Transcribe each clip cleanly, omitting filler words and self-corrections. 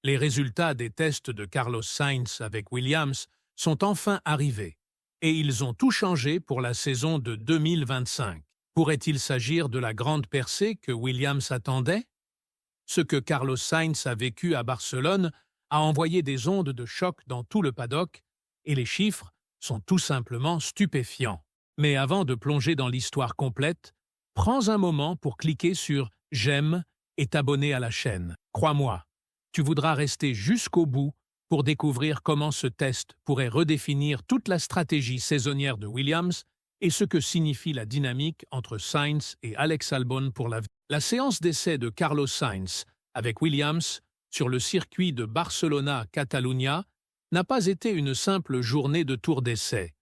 Les résultats des tests de Carlos Sainz avec Williams sont enfin arrivés, et ils ont tout changé pour la saison de 2025. Pourrait-il s'agir de la grande percée que Williams attendait? Ce que Carlos Sainz a vécu à Barcelone a envoyé des ondes de choc dans tout le paddock, et les chiffres sont tout simplement stupéfiants. Mais avant de plonger dans l'histoire complète, prends un moment pour cliquer sur « J'aime » et t'abonner à la chaîne. Crois-moi, tu voudras rester jusqu'au bout pour découvrir comment ce test pourrait redéfinir toute la stratégie saisonnière de Williams et ce que signifie la dynamique entre Sainz et Alex Albon pour l'avenir. La séance d'essai de Carlos Sainz avec Williams sur le circuit de Barcelona-Catalunya n'a pas été une simple journée de tour d'essai,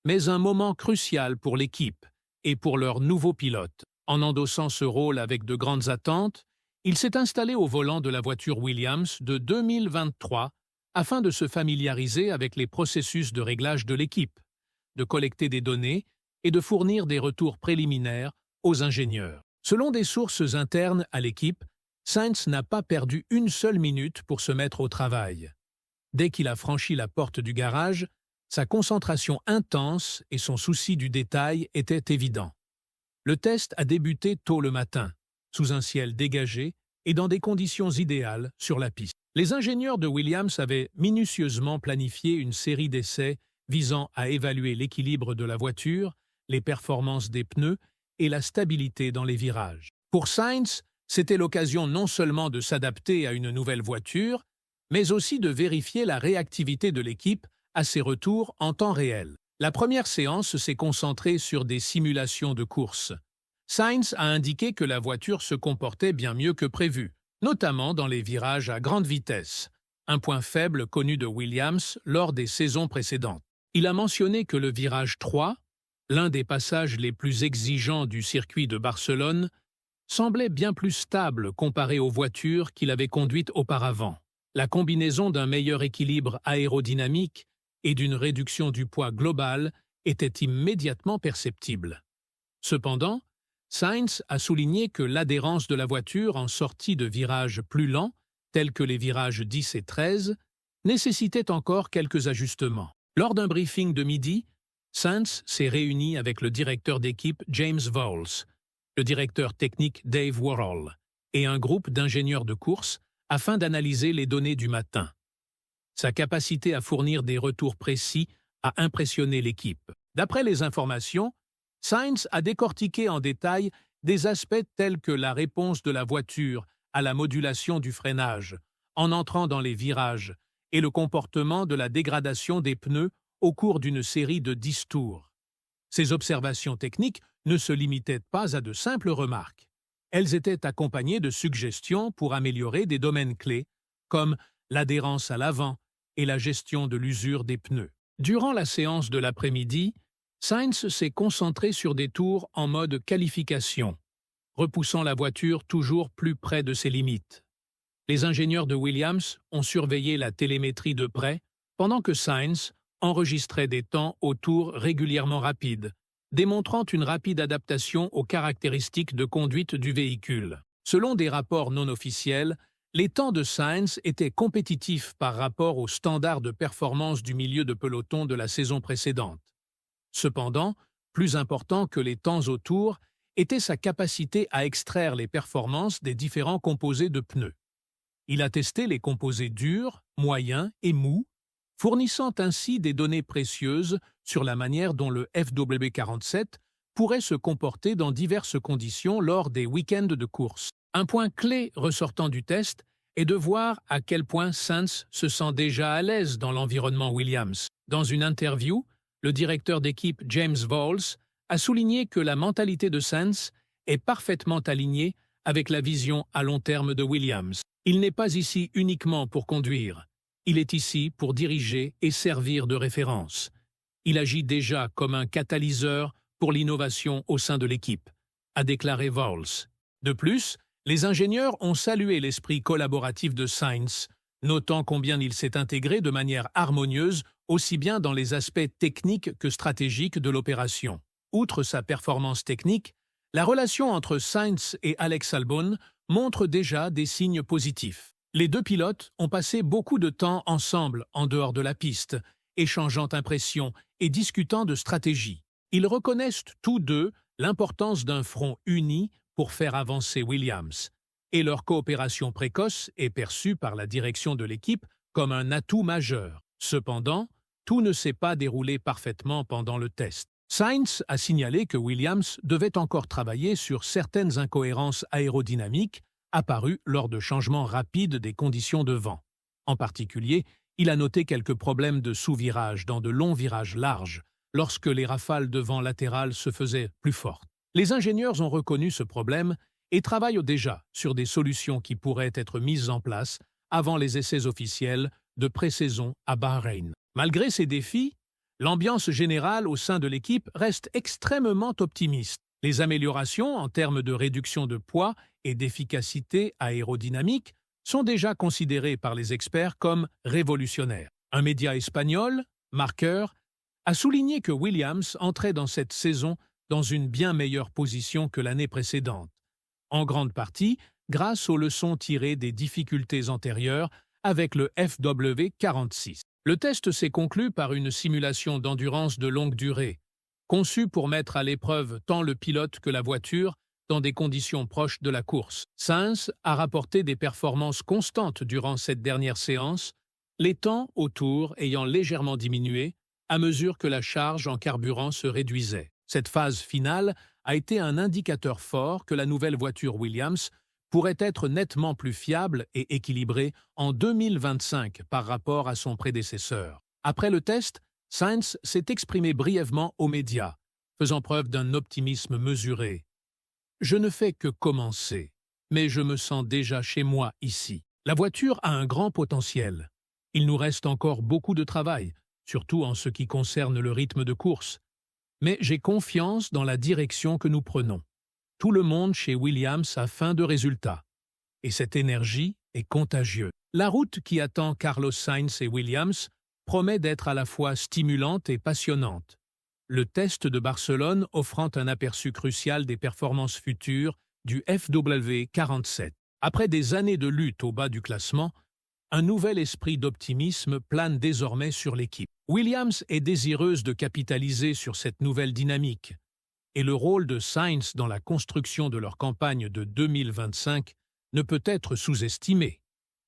mais un moment crucial pour l'équipe et pour leur nouveau pilote. En endossant ce rôle avec de grandes attentes, il s'est installé au volant de la voiture Williams de 2023 afin de se familiariser avec les processus de réglage de l'équipe, de collecter des données et de fournir des retours préliminaires aux ingénieurs. Selon des sources internes à l'équipe, Sainz n'a pas perdu une seule minute pour se mettre au travail. Dès qu'il a franchi la porte du garage, sa concentration intense et son souci du détail étaient évidents. Le test a débuté tôt le matin, sous un ciel dégagé et dans des conditions idéales sur la piste. Les ingénieurs de Williams avaient minutieusement planifié une série d'essais visant à évaluer l'équilibre de la voiture, les performances des pneus et la stabilité dans les virages. Pour Sainz, c'était l'occasion non seulement de s'adapter à une nouvelle voiture, mais aussi de vérifier la réactivité de l'équipe à ses retours en temps réel. La première séance s'est concentrée sur des simulations de course. Sainz a indiqué que la voiture se comportait bien mieux que prévu, notamment dans les virages à grande vitesse, un point faible connu de Williams lors des saisons précédentes. Il a mentionné que le virage 3, l'un des passages les plus exigeants du circuit de Barcelone, semblait bien plus stable comparé aux voitures qu'il avait conduites auparavant. La combinaison d'un meilleur équilibre aérodynamique et d'une réduction du poids global était immédiatement perceptible. Cependant, Sainz a souligné que l'adhérence de la voiture en sortie de virages plus lents, tels que les virages 10 et 13, nécessitait encore quelques ajustements. Lors d'un briefing de midi, Sainz s'est réuni avec le directeur d'équipe James Vowles, le directeur technique Dave Worrell et un groupe d'ingénieurs de course afin d'analyser les données du matin. Sa capacité à fournir des retours précis a impressionné l'équipe. D'après les informations, Sainz a décortiqué en détail des aspects tels que la réponse de la voiture à la modulation du freinage, en entrant dans les virages, et le comportement de la dégradation des pneus au cours d'une série de 10 tours. Ces observations techniques ne se limitaient pas à de simples remarques. Elles étaient accompagnées de suggestions pour améliorer des domaines clés, comme l'adhérence à l'avant et la gestion de l'usure des pneus. Durant la séance de l'après-midi, Sainz s'est concentré sur des tours en mode qualification, repoussant la voiture toujours plus près de ses limites. Les ingénieurs de Williams ont surveillé la télémétrie de près, pendant que Sainz enregistrait des temps au tour régulièrement rapides, démontrant une rapide adaptation aux caractéristiques de conduite du véhicule. Selon des rapports non officiels, les temps de Sainz étaient compétitifs par rapport aux standards de performance du milieu de peloton de la saison précédente. Cependant, plus important que les temps au tour était sa capacité à extraire les performances des différents composés de pneus. Il a testé les composés durs, moyens et mous, fournissant ainsi des données précieuses sur la manière dont le FW47 pourrait se comporter dans diverses conditions lors des week-ends de course. Un point clé ressortant du test est de voir à quel point Sainz se sent déjà à l'aise dans l'environnement Williams. Dans une interview, le directeur d'équipe James Vowles a souligné que la mentalité de Sainz est parfaitement alignée avec la vision à long terme de Williams. Il n'est pas ici uniquement pour conduire. Il est ici pour diriger et servir de référence. Il agit déjà comme un catalyseur pour l'innovation au sein de l'équipe, a déclaré Vowles. De plus, les ingénieurs ont salué l'esprit collaboratif de Sainz, notant combien il s'est intégré de manière harmonieuse aussi bien dans les aspects techniques que stratégiques de l'opération. Outre sa performance technique, la relation entre Sainz et Alex Albon montre déjà des signes positifs. Les deux pilotes ont passé beaucoup de temps ensemble en dehors de la piste, échangeant impressions et discutant de stratégie. Ils reconnaissent tous deux l'importance d'un front uni pour faire avancer Williams, et leur coopération précoce est perçue par la direction de l'équipe comme un atout majeur. Cependant, tout ne s'est pas déroulé parfaitement pendant le test. Sainz a signalé que Williams devait encore travailler sur certaines incohérences aérodynamiques apparues lors de changements rapides des conditions de vent. En particulier, il a noté quelques problèmes de sous-virage dans de longs virages larges, lorsque les rafales de vent latérales se faisaient plus fortes. Les ingénieurs ont reconnu ce problème et travaillent déjà sur des solutions qui pourraient être mises en place avant les essais officiels de pré-saison à Bahreïn. Malgré ces défis, l'ambiance générale au sein de l'équipe reste extrêmement optimiste. Les améliorations en termes de réduction de poids et d'efficacité aérodynamique sont déjà considérées par les experts comme révolutionnaires. Un média espagnol, Marker, a souligné que Williams entrait dans cette saison dans une bien meilleure position que l'année précédente, en grande partie grâce aux leçons tirées des difficultés antérieures avec le FW46. Le test s'est conclu par une simulation d'endurance de longue durée, conçue pour mettre à l'épreuve tant le pilote que la voiture dans des conditions proches de la course. Sainz a rapporté des performances constantes durant cette dernière séance, les temps autour ayant légèrement diminué à mesure que la charge en carburant se réduisait. Cette phase finale a été un indicateur fort que la nouvelle voiture Williams pourrait être nettement plus fiable et équilibrée en 2025 par rapport à son prédécesseur. Après le test, Sainz s'est exprimé brièvement aux médias, faisant preuve d'un optimisme mesuré. « Je ne fais que commencer, mais je me sens déjà chez moi ici. La voiture a un grand potentiel. Il nous reste encore beaucoup de travail, surtout en ce qui concerne le rythme de course. Mais j'ai confiance dans la direction que nous prenons. Tout le monde chez Williams a faim de résultats. Et cette énergie est contagieuse. La route qui attend Carlos Sainz et Williams promet d'être à la fois stimulante et passionnante. Le test de Barcelone offrant un aperçu crucial des performances futures du FW47. Après des années de lutte au bas du classement, un nouvel esprit d'optimisme plane désormais sur l'équipe. Williams est désireuse de capitaliser sur cette nouvelle dynamique, et le rôle de Sainz dans la construction de leur campagne de 2025 ne peut être sous-estimé.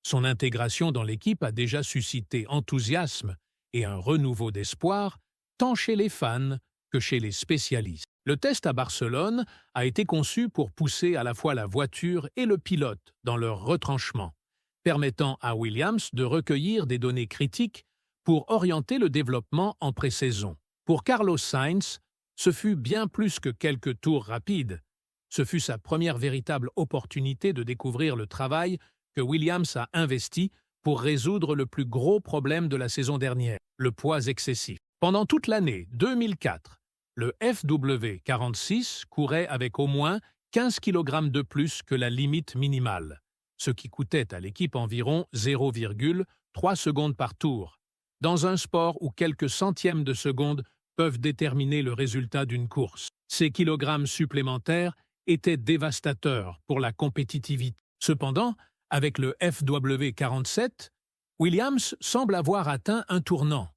Son intégration dans l'équipe a déjà suscité enthousiasme et un renouveau d'espoir, tant chez les fans que chez les spécialistes. Le test à Barcelone a été conçu pour pousser à la fois la voiture et le pilote dans leur retranchement, permettant à Williams de recueillir des données critiques pour orienter le développement en pré-saison. Pour Carlos Sainz, ce fut bien plus que quelques tours rapides. Ce fut sa première véritable opportunité de découvrir le travail que Williams a investi pour résoudre le plus gros problème de la saison dernière, le poids excessif. Pendant toute l'année 2004, le FW46 courait avec au moins 15 kg de plus que la limite minimale, ce qui coûtait à l'équipe environ 0,3 secondes par tour, dans un sport où quelques centièmes de seconde peuvent déterminer le résultat d'une course. Ces kilogrammes supplémentaires étaient dévastateurs pour la compétitivité. Cependant, avec le FW47, Williams semble avoir atteint un tournant.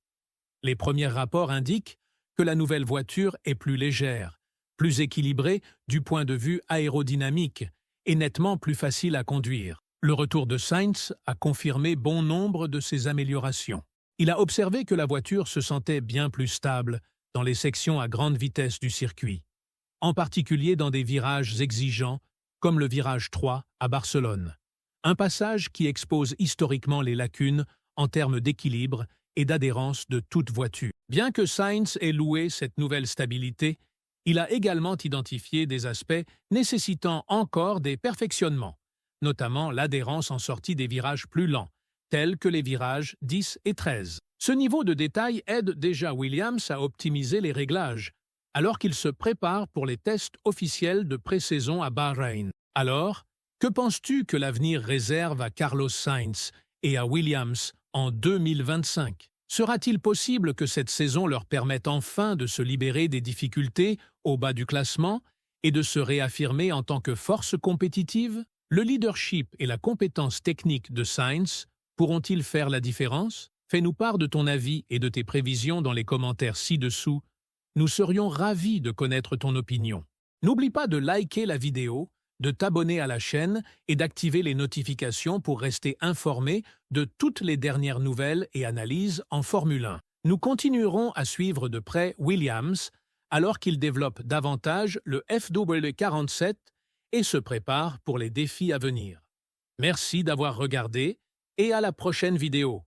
Les premiers rapports indiquent que la nouvelle voiture est plus légère, plus équilibrée du point de vue aérodynamique et nettement plus facile à conduire. Le retour de Sainz a confirmé bon nombre de ces améliorations. Il a observé que la voiture se sentait bien plus stable dans les sections à grande vitesse du circuit, en particulier dans des virages exigeants comme le virage 3 à Barcelone, un passage qui expose historiquement les lacunes en termes d'équilibre et d'adhérence de toute voiture. Bien que Sainz ait loué cette nouvelle stabilité, il a également identifié des aspects nécessitant encore des perfectionnements, notamment l'adhérence en sortie des virages plus lents, tels que les virages 10 et 13. Ce niveau de détail aide déjà Williams à optimiser les réglages, alors qu'il se prépare pour les tests officiels de pré-saison à Bahreïn. Alors, que penses-tu que l'avenir réserve à Carlos Sainz et à Williams en 2025? Sera-t-il possible que cette saison leur permette enfin de se libérer des difficultés au bas du classement et de se réaffirmer en tant que force compétitive? Le leadership et la compétence technique de Sainz pourront-ils faire la différence? Fais-nous part de ton avis et de tes prévisions dans les commentaires ci-dessous. Nous serions ravis de connaître ton opinion. N'oublie pas de liker la vidéo, de t'abonner à la chaîne et d'activer les notifications pour rester informé de toutes les dernières nouvelles et analyses en Formule 1. Nous continuerons à suivre de près Williams alors qu'il développe davantage le FW47 et se prépare pour les défis à venir. Merci d'avoir regardé et à la prochaine vidéo.